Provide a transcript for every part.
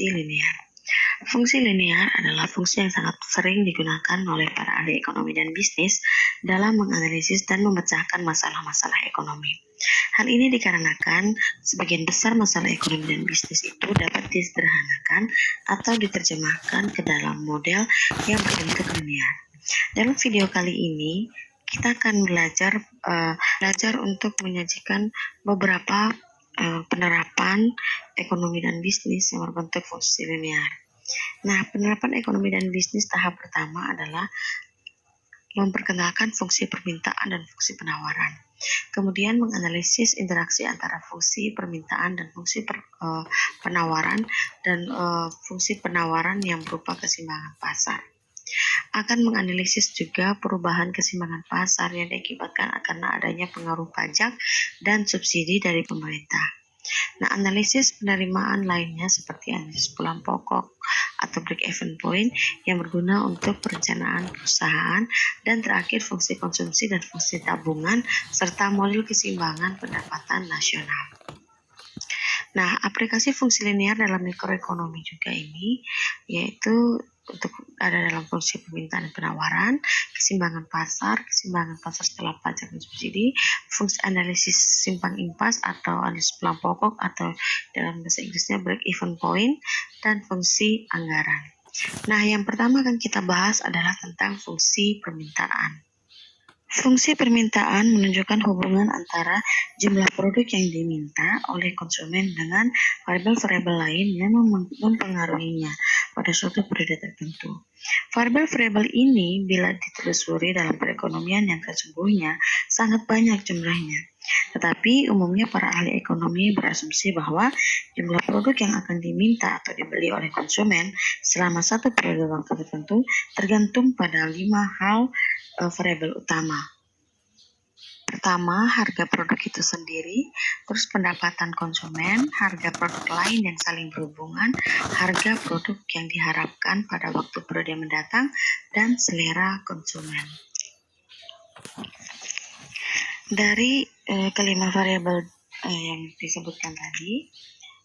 fungsi linear. Fungsi linear adalah fungsi yang sangat sering digunakan oleh para ahli ekonomi dan bisnis dalam menganalisis dan memecahkan masalah-masalah ekonomi. Hal ini dikarenakan sebagian besar masalah ekonomi dan bisnis itu dapat disederhanakan atau diterjemahkan ke dalam model yang berbentuk linear. Dalam video kali ini, kita akan belajar untuk menyajikan beberapa penerapan ekonomi dan bisnis yang berbentuk fungsi linear. Nah, penerapan ekonomi dan bisnis tahap pertama adalah memperkenalkan fungsi permintaan dan fungsi penawaran. Kemudian menganalisis interaksi antara fungsi permintaan dan fungsi penawaran dan fungsi penawaran yang berupa keseimbangan pasar. Akan menganalisis juga perubahan keseimbangan pasar yang diakibatkan karena adanya pengaruh pajak dan subsidi dari pemerintah. Nah, analisis penerimaan lainnya seperti analisis pulang pokok atau break-even point yang berguna untuk perencanaan perusahaan, dan terakhir fungsi konsumsi dan fungsi tabungan serta model keseimbangan pendapatan nasional. Nah, aplikasi fungsi linear dalam mikroekonomi juga ini, yaitu untuk ada dalam fungsi permintaan dan penawaran, keseimbangan pasar setelah pajak dan subsidi, fungsi analisis simpang impas atau analisis pulang pokok atau dalam bahasa Inggrisnya break-even point, dan fungsi anggaran. Nah, yang pertama akan kita bahas adalah tentang fungsi permintaan. Fungsi permintaan menunjukkan hubungan antara jumlah produk yang diminta oleh konsumen dengan variabel-variabel lain yang mempengaruhinya pada suatu periode tertentu. Variabel-variabel ini bila ditelusuri dalam perekonomian yang sesungguhnya sangat banyak jumlahnya. Tetapi umumnya para ahli ekonomi berasumsi bahwa jumlah produk yang akan diminta atau dibeli oleh konsumen selama satu periode waktu tertentu tergantung pada 5 hal variabel utama. Pertama, harga produk itu sendiri, terus pendapatan konsumen, harga produk lain yang saling berhubungan, harga produk yang diharapkan pada waktu periode mendatang, dan selera konsumen. Dari kelima variabel yang disebutkan tadi,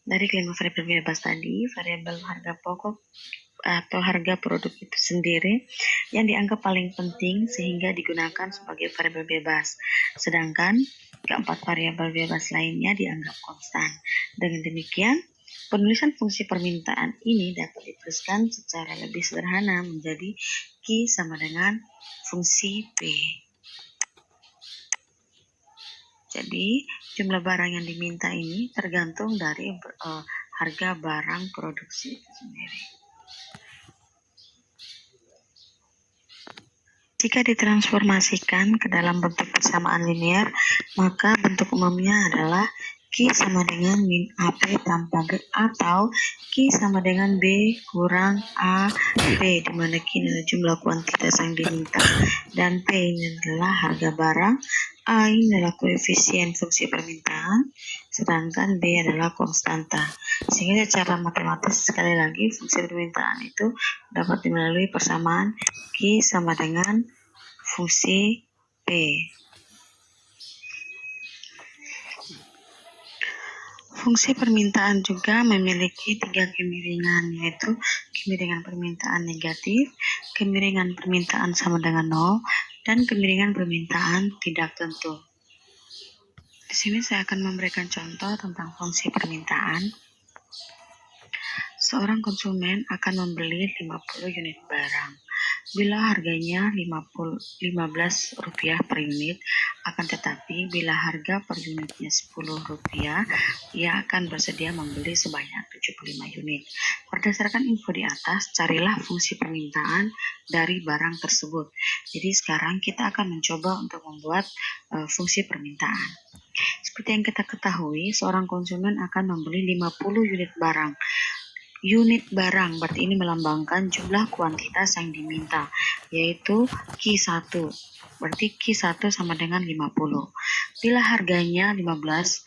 dari kelima variabel bebas tadi, variabel harga pokok atau harga produk itu sendiri yang dianggap paling penting sehingga digunakan sebagai variabel bebas, sedangkan keempat variabel bebas lainnya dianggap konstan. Dengan demikian, penulisan fungsi permintaan ini dapat dituliskan secara lebih sederhana menjadi Q sama dengan fungsi P. Jadi, jumlah barang yang diminta ini tergantung dari harga barang produksi itu sendiri. Jika ditransformasikan ke dalam bentuk persamaan linear, maka bentuk umumnya adalah Q sama dengan min AP tambah G, atau Q sama dengan B kurang AP, di mana Q adalah jumlah kuantitas yang diminta dan P ini adalah harga barang, A ini adalah koefisien fungsi permintaan, sedangkan B adalah konstanta. Sehingga secara matematis sekali lagi fungsi permintaan itu dapat melalui persamaan Q sama dengan fungsi P. Fungsi permintaan juga memiliki 3 kemiringan, yaitu kemiringan permintaan negatif, kemiringan permintaan sama dengan 0, dan kemiringan permintaan tidak tentu. Di sini saya akan memberikan contoh tentang fungsi permintaan. Seorang konsumen akan membeli 50 unit barang. Bila harganya Rp15 per unit, akan tetapi bila harga per unitnya Rp10, ia akan bersedia membeli sebanyak 75 unit. Berdasarkan info di atas, carilah fungsi permintaan dari barang tersebut. Jadi sekarang kita akan mencoba untuk membuat fungsi permintaan. Seperti yang kita ketahui, seorang konsumen akan membeli 50 unit barang. Unit barang berarti ini melambangkan jumlah kuantitas yang diminta, yaitu Q1. Berarti Q1 sama dengan 50. Bila harganya Rp15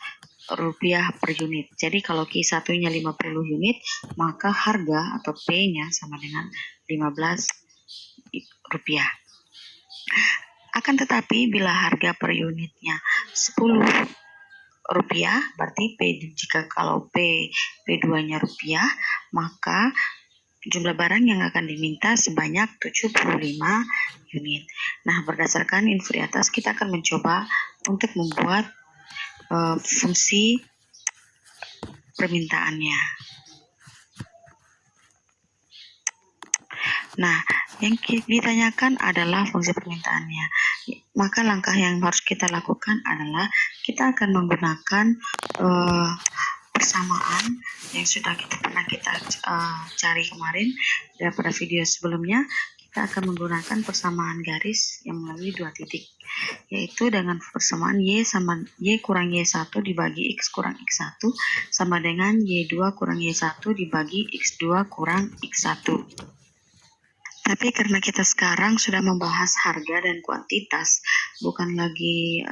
per unit. Jadi kalau Q1-nya 50 unit, maka harga atau P-nya sama dengan Rp15. Akan tetapi bila harga per unitnya rupiah, berarti jika kalau P2-nya rupiah, maka jumlah barang yang akan diminta sebanyak 75 unit. Nah, berdasarkan info di atas, kita akan mencoba untuk membuat fungsi permintaannya. Nah, yang ditanyakan adalah fungsi permintaannya. Maka langkah yang harus kita lakukan adalah kita akan menggunakan persamaan yang sudah pernah kita cari kemarin pada video sebelumnya. Kita akan menggunakan persamaan garis yang melalui 2 titik, yaitu dengan persamaan Y kurang Y1 dibagi X kurang X1 sama dengan Y2 kurang Y1 dibagi X2 kurang X1. Tapi karena kita sekarang sudah membahas harga dan kuantitas, bukan lagi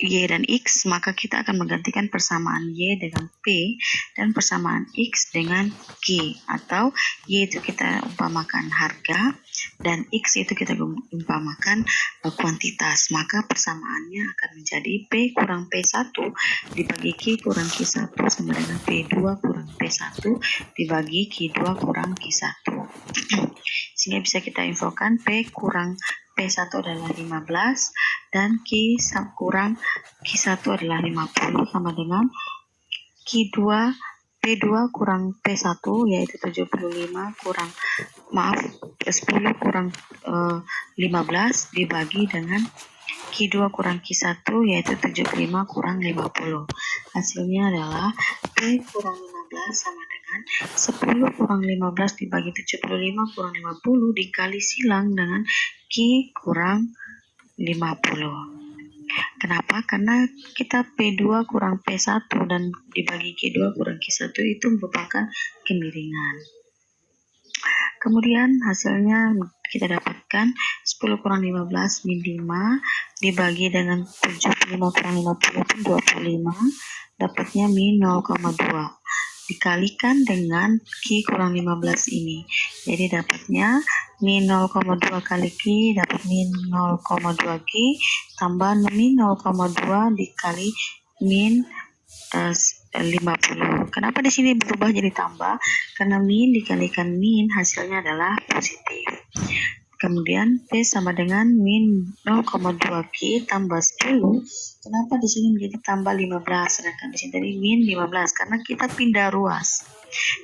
Y dan X, maka kita akan menggantikan persamaan Y dengan P dan persamaan X dengan Q, atau Y itu kita umpamakan harga dan X itu kita umpamakan kuantitas. Maka persamaannya akan menjadi P kurang P1 dibagi Q kurang Q1 sama dengan P2 kurang P1 dibagi Q2 kurang Q1. Sehingga bisa kita infokan P kurang P1 adalah 15 dan Q kurang Q1 adalah 50 sama dengan P2 kurang P1 yaitu 75 kurang 10 kurang 15 dibagi dengan Q2 kurang Q1 yaitu 75 kurang 50. Hasilnya adalah P kurang 15 sama dengan 10 kurang 15 dibagi 75 kurang 50 dikali silang dengan Q kurang 50. Kenapa? Karena kita P2 kurang P1 dan dibagi Q2 kurang Q1 itu merupakan kemiringan. Kemudian hasilnya kita dapatkan 10 kurang 15 min 5 dibagi dengan 75 kurang 50 pun 25, dapatnya min 0,2. Dikalikan dengan Q kurang 15 ini. Jadi dapatnya min 0,2 kali Q dapat min 0,2 Q tambah min 0,2 dikali min 50. Kenapa di sini berubah jadi tambah? Karena min dikalikan min hasilnya adalah positif. Kemudian P sama dengan min 0,2 Q tambah 10. Kenapa di sini menjadi tambah 15? Sedangkan di sini tadi min 15 karena kita pindah ruas.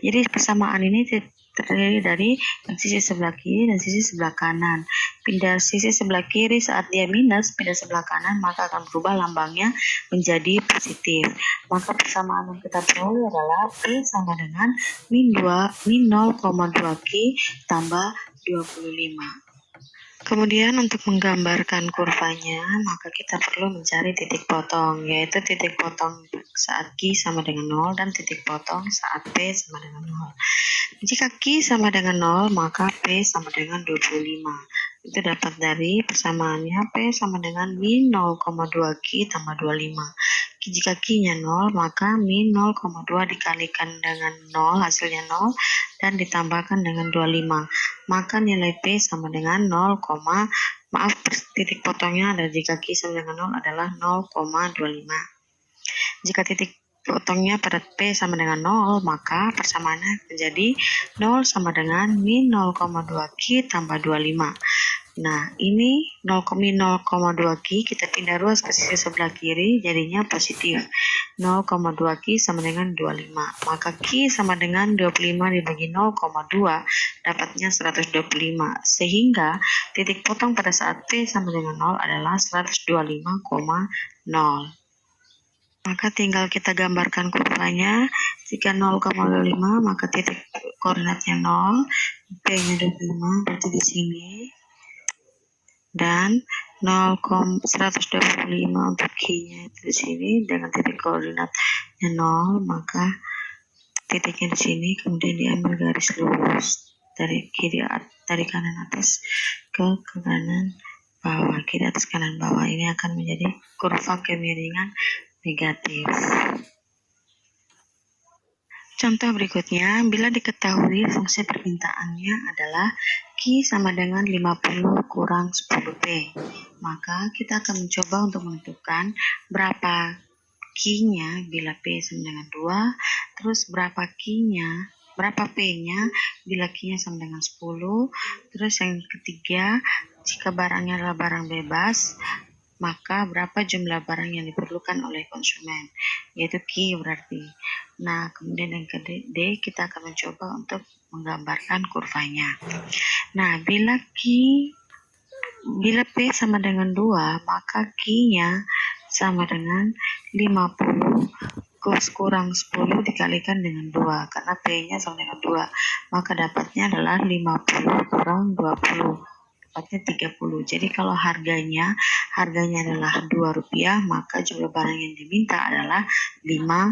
Jadi persamaan ini terdiri dari sisi sebelah kiri dan sisi sebelah kanan. Pindah sisi sebelah kiri saat dia minus, pindah sebelah kanan maka akan berubah lambangnya menjadi positif. Maka persamaan yang kita peroleh adalah P sama dengan min 0,2 Q tambah 25. Kemudian untuk menggambarkan kurvanya, maka kita perlu mencari titik potong, yaitu titik potong saat Q sama dengan 0 dan titik potong saat P sama dengan 0. Jika Q sama dengan 0, maka P sama dengan 25. Itu dapat dari persamaannya P sama dengan min 0,2 Q tambah 25. Jika Q-nya 0, maka min 0,2 dikalikan dengan 0, hasilnya 0, dan ditambahkan dengan 25. Maka nilai P sama dengan 0, titik potongnya ada jika Q sama dengan 0 adalah 0,25. Jika titik potongnya pada P sama dengan 0, maka persamaannya menjadi 0 sama dengan min 0,2 Q tambah 25. Nah, ini 0,2 Q kita pindah ruas ke sisi sebelah kiri, jadinya positif. 0,2 Q sama dengan 25. Maka Q sama dengan 25 dibagi 0,2 dapatnya 125. Sehingga titik potong pada saat P sama dengan 0 adalah 125,0. Maka tinggal kita gambarkan kurvanya. Jika 0,25 maka titik koordinatnya 0, P-nya 25 berarti di sini. Dan 125 untuk Q-nya itu di sini dengan titik koordinatnya 0, maka titiknya di sini, kemudian diambil garis lurus dari kanan atas ke kanan bawah, kiri atas kanan bawah. Ini akan menjadi kurva kemiringan negatif. Contoh berikutnya, bila diketahui fungsi permintaannya adalah Q sama dengan 50 kurang 10P. Maka kita akan mencoba untuk menentukan berapa Q-nya bila P sama dengan 2, terus berapa P-nya bila Q-nya sama dengan 10, terus yang ketiga, jika barangnya adalah barang bebas, maka berapa jumlah barang yang diperlukan oleh konsumen, yaitu Q berarti. Nah, kemudian yang D, kita akan mencoba untuk menggambarkan kurvanya. Nah, bila P sama dengan 2, maka Q-nya sama dengan 50 kurang 10 dikalikan dengan 2, karena P-nya sama dengan 2, maka dapatnya adalah 50 kurang 20, dapatnya 30. Jadi kalau harganya adalah Rp2, maka jumlah barang yang diminta adalah 30.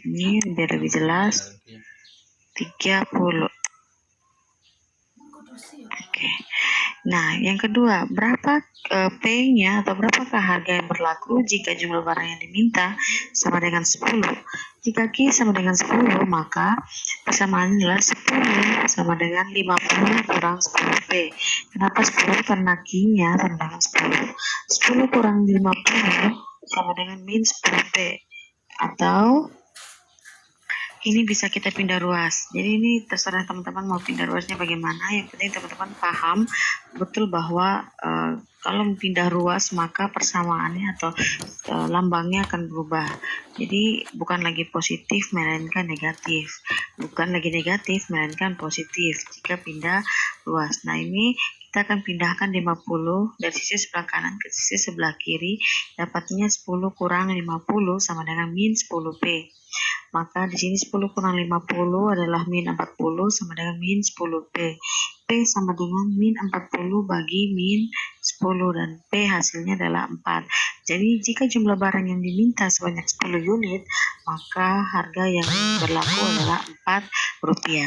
Ini biar lebih jelas, 30. Oke. Nah, yang kedua, berapa P-nya atau berapakah harga yang berlaku jika jumlah barang yang diminta sama dengan 10? Jika Q sama dengan 10, maka persamaan adalah 10 sama dengan 50 kurang 10P. Kenapa 10? Karena Q-nya sama dengan 10. 10 kurang 50 sama dengan min 10P. Atau ini bisa kita pindah ruas. Jadi ini terserah teman-teman mau pindah ruasnya bagaimana. Yang penting teman-teman paham betul bahwa kalau pindah ruas maka persamaannya atau lambangnya akan berubah. Jadi bukan lagi positif melainkan negatif. Bukan lagi negatif melainkan positif jika pindah ruas. Nah, ini kita akan pindahkan 50 dari sisi sebelah kanan ke sisi sebelah kiri. Dapatnya 10 kurang 50 sama dengan min 10P. Maka di sini 10 kurang 50 adalah min 40 sama dengan min 10P. P sama dengan min 40 bagi min 10 dan P hasilnya adalah 4. Jadi jika jumlah barang yang diminta sebanyak 10 unit, maka harga yang berlaku adalah Rp4.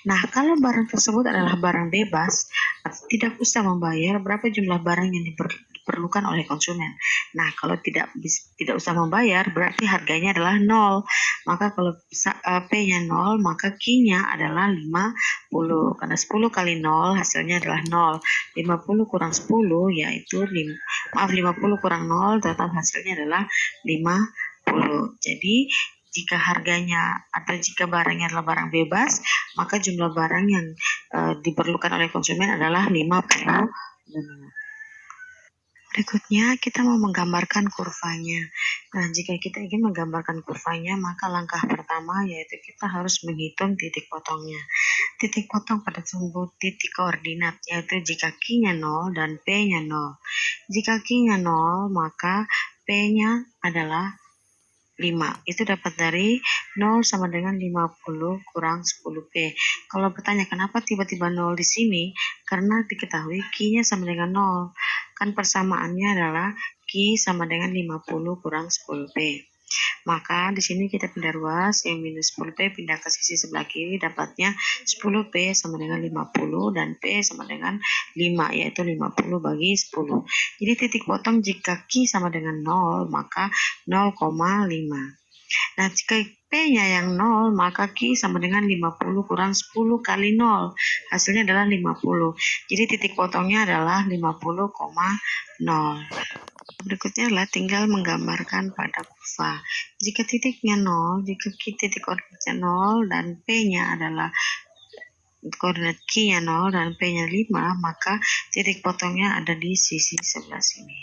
Nah, kalau barang tersebut adalah barang bebas, tidak usah membayar berapa jumlah barang yang diperlukan oleh konsumen. Nah, kalau tidak usah membayar, berarti harganya adalah 0. Maka kalau P-nya 0, maka Q-nya adalah 50. Karena 10 kali 0 hasilnya adalah 0. 50 kurang 10 yaitu 50 kurang 0 total hasilnya adalah 50. Jadi jika harganya atau jika barangnya adalah barang bebas, maka jumlah barang yang diperlukan oleh konsumen adalah 50. Berikutnya kita mau menggambarkan kurvanya. Nah, jika kita ingin menggambarkan kurvanya, maka langkah pertama yaitu kita harus menghitung titik potongnya. Titik potong pada sumbu titik koordinat, yaitu jika Q-nya 0 dan P-nya 0. Jika Q-nya 0, maka P-nya adalah 5. Itu dapat dari 0 sama dengan 50 kurang 10P. Kalau bertanya kenapa tiba-tiba 0 di sini? Karena diketahui Q-nya sama dengan 0. Kan persamaannya adalah Q sama dengan 50 kurang 10P. Maka di sini kita pindah ruas, yang minus 10P pindah ke sisi sebelah kiri, dapatnya 10P sama dengan 50 dan P sama dengan 5, yaitu 50 bagi 10. Jadi titik potong jika Q sama dengan 0, maka 0,5. Nah, jika P-nya yang 0, maka Q sama dengan 50 kurang 10 kali 0. Hasilnya adalah 50. Jadi titik potongnya adalah 50,0. Berikutnya adalah tinggal menggambarkan pada kurva. Jika titiknya 0, jika titik koordinatnya 0 dan P-nya adalah koordinat Q-nya 0 dan P-nya 5, maka titik potongnya ada di sisi sebelah sini.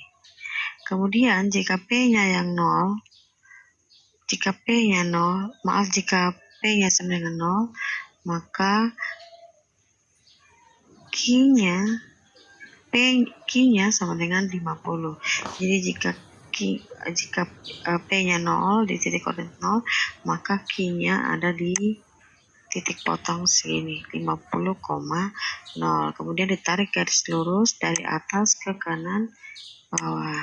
Kemudian jika P-nya yang 0, jika P-nya sama dengan 0, maka Q-nya sama dengan 50. Jadi jika P-nya 0 di titik koordinat 0, maka Q-nya ada di titik potong sini, 50,0. Kemudian ditarik garis lurus dari atas ke kanan bawah.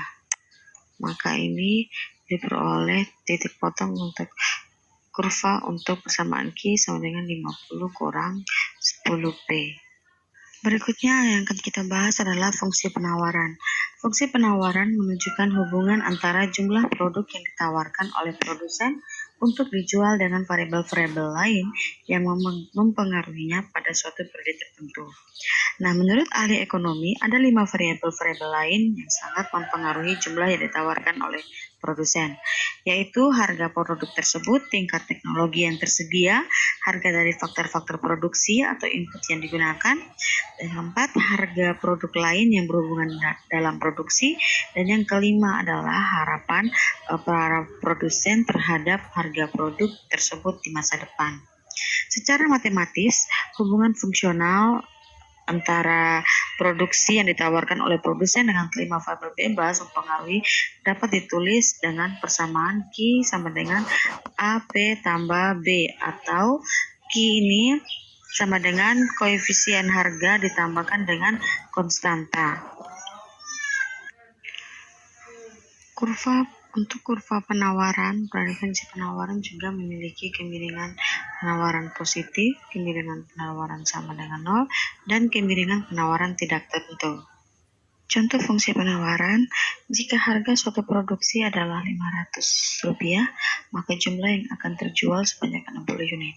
Maka ini diperoleh titik potong untuk kurva untuk persamaan Q sama dengan 50 kurang 10P. Berikutnya yang akan kita bahas adalah fungsi penawaran. Fungsi penawaran menunjukkan hubungan antara jumlah produk yang ditawarkan oleh produsen untuk dijual dengan variabel-variabel lain yang mempengaruhinya pada suatu periode tertentu. Nah, menurut ahli ekonomi, ada 5 variabel-variabel lain yang sangat mempengaruhi jumlah yang ditawarkan oleh produsen, yaitu harga produk tersebut, tingkat teknologi yang tersedia, harga dari faktor-faktor produksi atau input yang digunakan, dan keempat, harga produk lain yang berhubungan dalam produksi, dan yang kelima adalah harapan para produsen terhadap harga produk tersebut di masa depan. Secara matematis, hubungan fungsional antara produksi yang ditawarkan oleh produsen dengan kelima variabel bebas mempengaruhi dapat ditulis dengan persamaan Q sama dengan AP tambah B, atau Q ini sama dengan koefisien harga ditambahkan dengan konstanta. Untuk kurva penawaran, frekuensi penawaran juga memiliki kemiringan penawaran positif, kemiringan penawaran sama dengan 0, dan kemiringan penawaran tidak tentu. Contoh fungsi penawaran, jika harga suatu produksi adalah Rp500, maka jumlah yang akan terjual sebanyak 60 unit.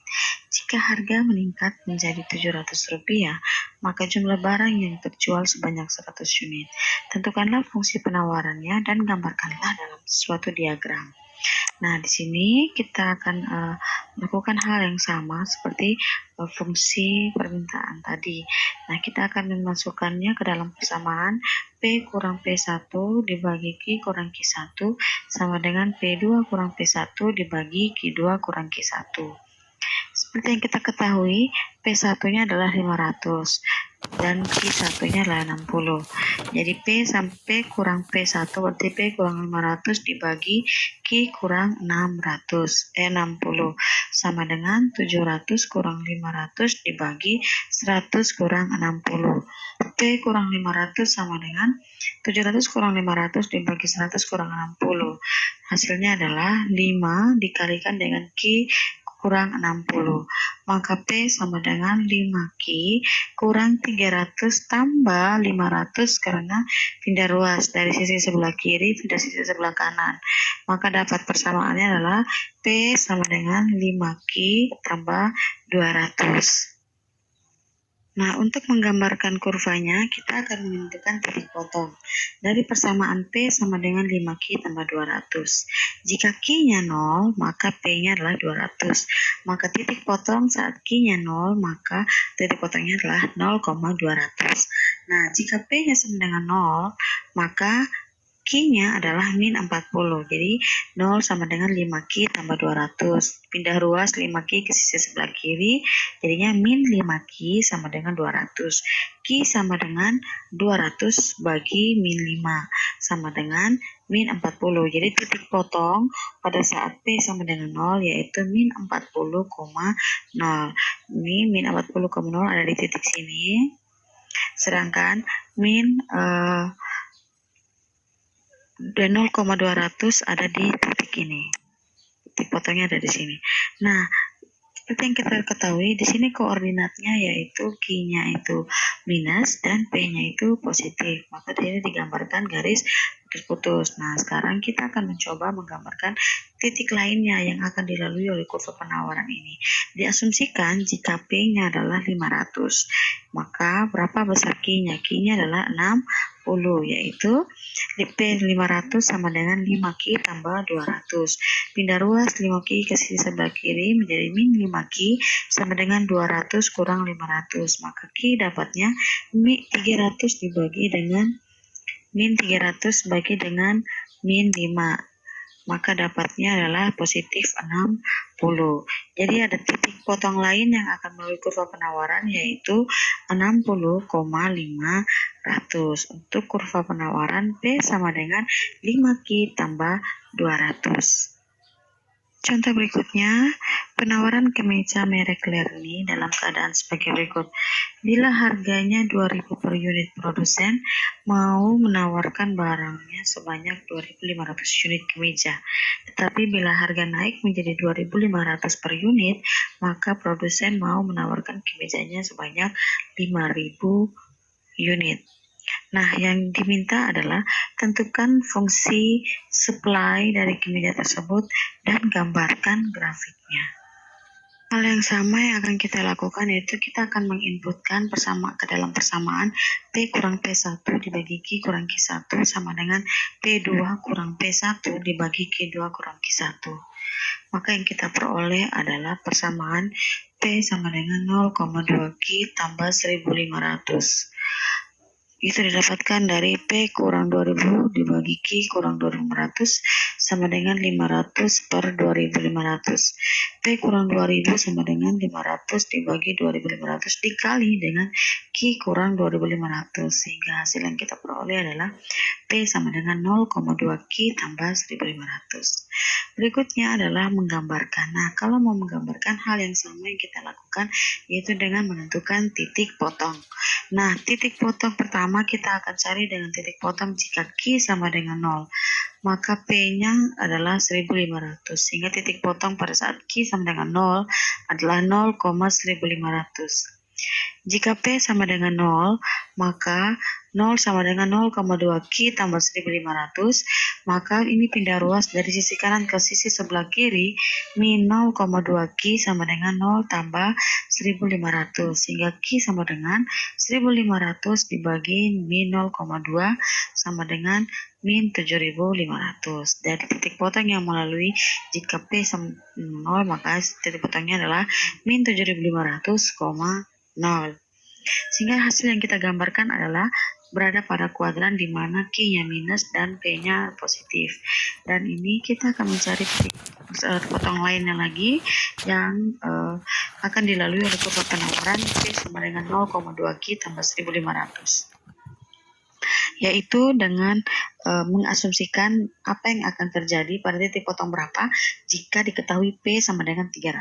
Jika harga meningkat menjadi Rp700, maka jumlah barang yang terjual sebanyak 100 unit. Tentukanlah fungsi penawarannya dan gambarkanlah dalam suatu diagram. Nah, di sini kita akan melakukan hal yang sama seperti fungsi permintaan tadi. Nah, kita akan memasukkannya ke dalam persamaan P kurang P1 dibagi Q kurang Q1 sama dengan P2 kurang P1 dibagi Q2 kurang Q1. Seperti yang kita ketahui, P1-nya adalah 500 dan Q1-nya adalah 60. Jadi P sampai kurang P1 berarti P kurang 500 dibagi Q kurang 60 sama dengan 700 kurang 500 dibagi 100 kurang 60. P kurang 500 sama dengan 700 kurang 500 dibagi 100 kurang 60. Hasilnya adalah 5 dikalikan dengan Q kurang 60. Maka P sama dengan 5Q kurang 300 tambah 500 karena pindah ruas dari sisi sebelah kiri pindah sisi sebelah kanan. Maka dapat persamaannya adalah P sama dengan 5Q tambah 200. Nah, untuk menggambarkan kurvanya, kita akan menentukan titik potong. Dari persamaan P sama dengan 5Q tambah 200. Jika Q-nya 0, maka P-nya adalah 200. Maka titik potong saat Q-nya 0, maka titik potongnya adalah 0,200. Nah, jika P-nya sama dengan 0, maka Q-nya adalah min 40. Jadi 0 sama dengan 5Q tambah 200. Pindah ruas 5Q ke sisi sebelah kiri, jadinya min 5Q sama dengan 200. Q sama dengan 200 bagi min 5 sama dengan min 40. Jadi titik potong pada saat P sama dengan 0 yaitu min 40,0. Ini min 40,0 ada di titik sini. Sedangkan min 0,200 ada di titik ini. Titik potongnya ada di sini. Nah, seperti yang kita ketahui, di sini koordinatnya yaitu Q-nya itu minus dan P-nya itu positif. Maka di sini digambarkan garis putus-putus. Nah, sekarang kita akan mencoba menggambarkan titik lainnya yang akan dilalui oleh kurva penawaran ini. Diasumsikan jika P-nya adalah 500, maka berapa besar Q-nya? Q-nya adalah 60, yaitu P 500 sama dengan 5Q tambah 200. Pindah ruas 5Q ke sisi sebelah kiri menjadi min 5Q sama dengan 200 kurang 500. Maka Q dapatnya min 300 dibagi dengan min 300 bagi dengan min 5. Maka dapatnya adalah positif 60. Jadi ada titik potong lain yang akan melalui kurva penawaran yaitu 60,500. Untuk kurva penawaran P sama dengan 5Q tambah 200. Contoh berikutnya, penawaran kemeja merek Lerny dalam keadaan sebagai berikut. Bila harganya 2.000 per unit, produsen mau menawarkan barangnya sebanyak 2.500 unit kemeja. Tetapi bila harga naik menjadi 2.500 per unit, maka produsen mau menawarkan kemejanya sebanyak 5.000 unit. Nah, yang diminta adalah tentukan fungsi supply dari kimeja tersebut dan gambarkan grafiknya. Hal yang sama yang akan kita lakukan yaitu kita akan menginputkan ke dalam persamaan P kurang P1 dibagi Q kurang Q1 sama dengan P2 kurang P1 dibagi Q2 kurang Q1. Maka yang kita peroleh adalah persamaan P sama dengan 0,2 Q tambah 1500. Itu didapatkan dari P kurang 2000 dibagi Q kurang 2500 sama dengan 500 per 2500. P kurang 2000 sama dengan 500 dibagi 2500 dikali dengan Q kurang 2500, sehingga hasil yang kita peroleh adalah P sama dengan 0,2 Q tambah 1500. Berikutnya adalah menggambarkan. Nah, kalau mau menggambarkan, hal yang sama yang kita lakukan yaitu dengan menentukan titik potong. Nah, titik potong pertama kita akan cari dengan titik potong jika Q sama dengan 0. Maka P-nya adalah 1500, sehingga titik potong pada saat Q sama dengan 0 adalah 0,1500. Jika P sama dengan 0, maka 0 sama dengan 0,2 Q tambah 1500, maka ini pindah ruas dari sisi kanan ke sisi sebelah kiri, min 0,2 Q sama dengan 0 tambah 1500, sehingga Q sama dengan 1500 dibagi min 0,2 sama dengan min 7500. Dari titik potong yang melalui jika P sama 0, maka titik potongnya adalah min 7500, 0. Sehingga hasil yang kita gambarkan adalah berada pada kuadran di mana Q-nya minus dan P-nya positif. Dan ini kita akan mencari titik potong lainnya lagi yang akan dilalui oleh kurva penawaran P sama dengan 0,2 Q tambah 1500. Yaitu dengan mengasumsikan apa yang akan terjadi pada titik potong berapa jika diketahui P sama dengan 300.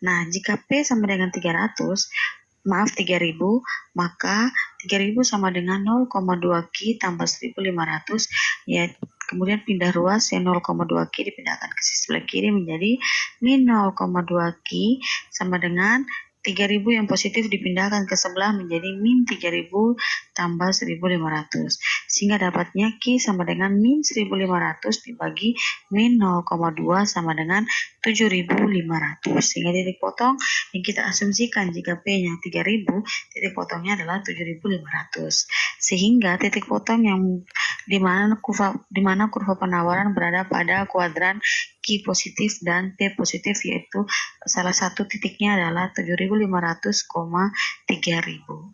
Nah, jika P sama dengan 3000, maka 3000 sama dengan 0,2 Q tambah 1500, ya kemudian pindah ruas yang 0,2 Q dipindahkan ke sisi sebelah kiri menjadi min 0,2 Q sama dengan 3000 yang positif dipindahkan ke sebelah menjadi min 3000 tambah 1500, sehingga dapatnya Q sama dengan min 1500 dibagi min 0,2 sama dengan 7500, sehingga titik potong yang kita asumsikan jika P-nya 3000, titik potongnya adalah 7500, sehingga titik potong yang di mana kurva penawaran berada pada kuadran Q positif dan P positif, yaitu salah satu titiknya adalah 7500, 3000.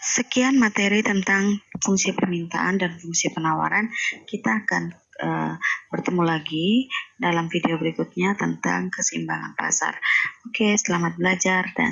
Sekian materi tentang fungsi permintaan dan fungsi penawaran. Kita akan bertemu lagi dalam video berikutnya tentang keseimbangan pasar. Oke, selamat belajar dan